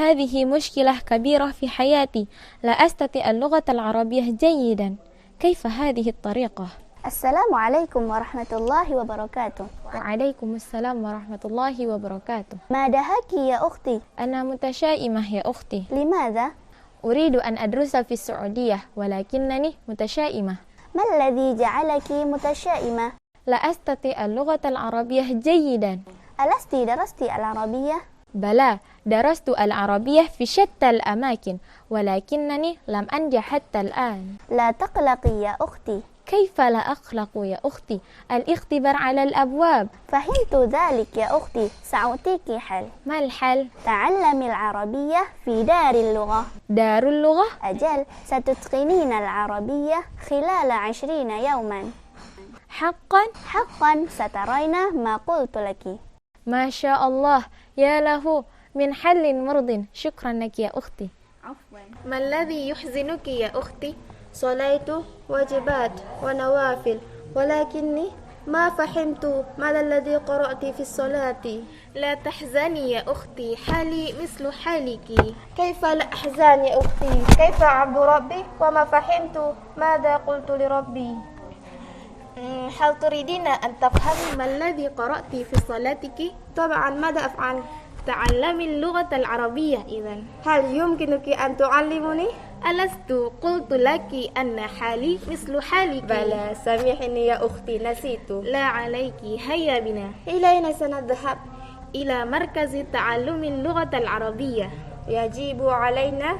هذه مشكلة كبيرة في حياتي، لا أستطيع اللغة العربية جيدا. كيف هذه الطريقة؟ السلام عليكم ورحمة الله وبركاته. وعليكم السلام ورحمة الله وبركاته. ما دهاك يا أختي؟ أنا متشائمة يا أختي. لماذا؟ أريد أن أدرس في السعودية ولكنني متشائمة. ما الذي جعلك متشائمة؟ لا أستطيع اللغة العربية جيدا. ألست درست العربية؟ بلى، درست العربية في شتى الأماكن ولكنني لم أنجح حتى الآن. لا تقلقي يا أختي. كيف لا أقلق يا أختي؟ الاختبار على الأبواب. فهمت ذلك يا أختي، سأعطيك حل. ما الحل؟ تعلمي العربية في دار اللغة. دار اللغة؟ أجل، ستتقنين العربية خلال 20 يوما. حقا؟ حقا، سترين ما قلت لك. ما شاء الله، يا له من حل مرض. شكرا لك يا أختي. عفوا. ما الذي يحزنك يا أختي؟ صليت واجبات ونوافل ولكني ما فهمت ماذا الذي قرأت في الصلاة. لا تحزني يا أختي، حالي مثل حالك. كيف لا أحزن يا أختي؟ كيف عبد ربي وما فهمت ماذا قلت لربي؟ هل تريدين أن تفهمي ما الذي قرأت في صلاتك؟ طبعا، ماذا أفعل؟ تعلمي اللغة العربية إذن. هل يمكنك أن تعلمني؟ ألست قلت لك أن حالي مثل حالك؟ بلى، سامحني يا أختي، نسيت. لا عليك، هيا بنا. إلينا سنذهب؟ إلى مركز تعلم اللغة العربية. يجب علينا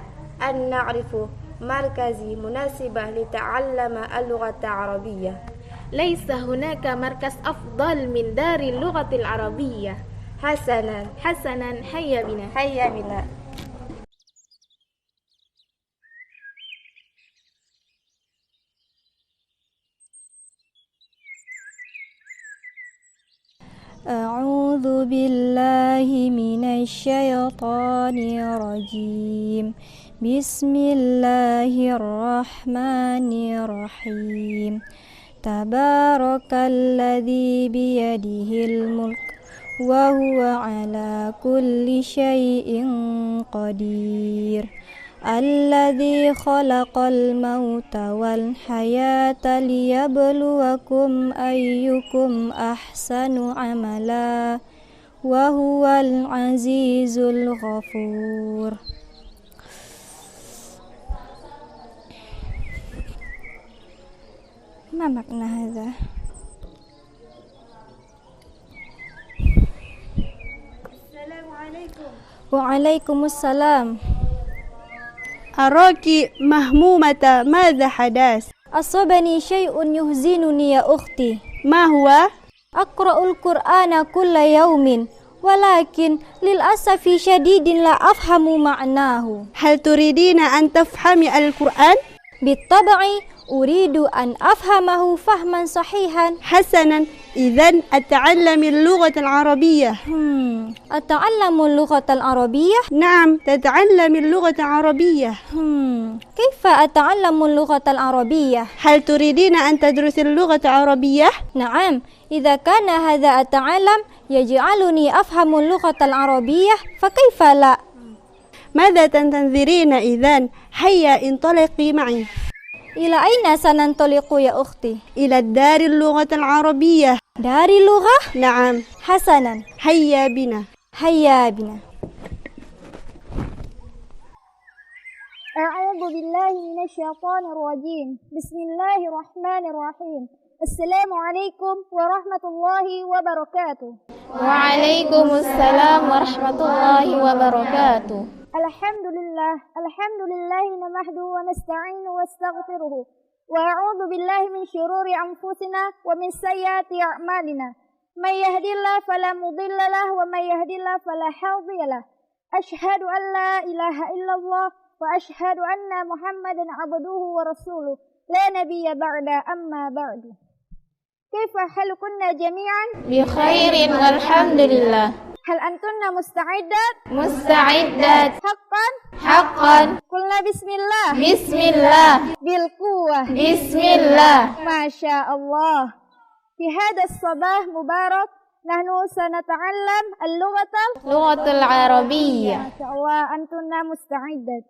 أن نعرف مركز مناسب لتعلم اللغة العربية. ليس هناك مركز أفضل من دار اللغة العربية. حسنا حسنا، هيا بنا هيا بنا. أعوذ بالله من الشيطان الرجيم. بسم الله الرحمن الرحيم. تبارك الذي بيده الملك وهو على كل شيء قدير. الذي خلق الموت والحياة ليبلوكم أيكم أحسن عملا وهو العزيز الغفور. ما معنى هذا؟ السلام عليكم. وعليكم السلام. أراك مهمومة، ماذا حدث؟ أصابني شيء يحزنني يا أختي. ما هو؟ أقرأ القرآن كل يوم ولكن للأسف شديد لا أفهم معناه. هل تريدين أن تفهمي القرآن؟ بالطبع، أريد أن أفهمه فهما صحيحا. حسنا، إذن أتعلم اللغة العربية. أتعلم اللغة العربية؟ نعم، تتعلم اللغة العربية. كيف أتعلم اللغة العربية؟ هل تريدين أن تدرسي اللغة العربية؟ نعم، إذا كان هذا أتعلم يجعلني أفهم اللغة العربية فكيف لا؟ ماذا تنتظرين إذن؟ هيا انطلقي معي. إلى أين سننطلق يا أختي؟ إلى الدار اللغة العربية. دار اللغة؟ نعم. حسنا، هيا بنا. هيا بنا. أعوذ بالله من الشيطان الرجيم. بسم الله الرحمن الرحيم. السلام عليكم ورحمة الله وبركاته. وعليكم السلام ورحمة الله وبركاته. الحمد لله نحمده ونستعينه ونستغفره وأعوذ بالله من شرور أنفسنا ومن سيئات أعمالنا. من يهدي الله فلا مضل له ومن يهدي الله فلا هادي له. أشهد أن لا إله إلا الله وأشهد أن محمدا عبده ورسوله لا نبي بعد. أما بعد، كيف حالكن جميعا؟ بخير والحمد لله. هل أنتن مستعدات؟ مستعدات. حقا؟ حقا. قلنا بسم الله. بسم الله. بالقوة. بسم الله. ما شاء الله. في هذا الصباح مبارك نحن سنتعلم لغة العربية. ما شاء الله أنتن مستعدة.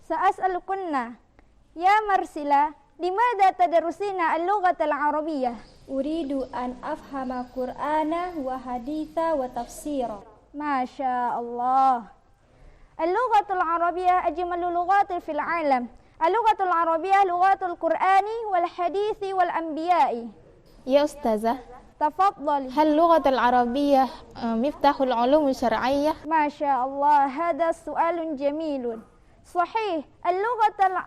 سأسألكن يا مرسلة لماذا تدرسين اللغة العربية؟ أريد أن أفهم القرآن وحديث وتفسير. ما شاء الله. اللغة العربية أجمل اللغات في العالم. اللغة العربية لغات القرآن والحديث والأنبياء. يا أستاذة، تفضل. هل اللغة العربية مفتاح العلوم الشرعية؟ ما شاء الله، هذا سؤال جميل. صحيح،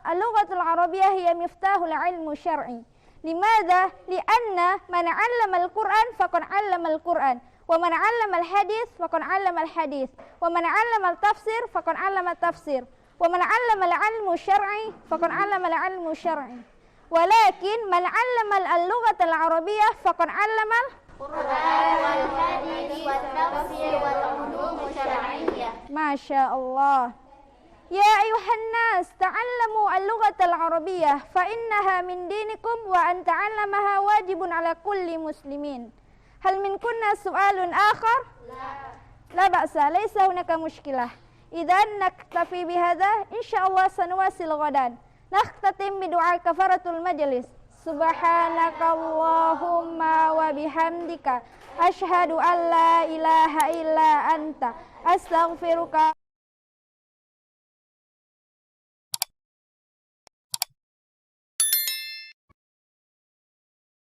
اللغة العربية هي مفتاح العلم الشرعي. لماذا؟ لأن من علم القرآن فقد علم القرآن، ومن علم الحديث فقد علم الحديث، ومن علم التفسير فقد علم التفسير، ومن علم العلم الشرعي فقد علم العلم الشرعي. ولكن من علم اللغة العربية فقد علم القرآن والحديث والتفسير والعلوم الشرعية. ما شاء الله. يا أيها الناس، تعلموا اللغة العربية فإنها من دينكم، وأن تعلمها واجب على كل مسلمين. هل منكن سؤال آخر؟ لا بأس، ليس هناك مشكلة. إذا نكتفي بهذا، إن شاء الله سنواصل غدا. نختتم بدعاء كفارة المجلس. سبحانك اللهم وبحمدك أشهد أن لا إله إلا أنت أستغفرك.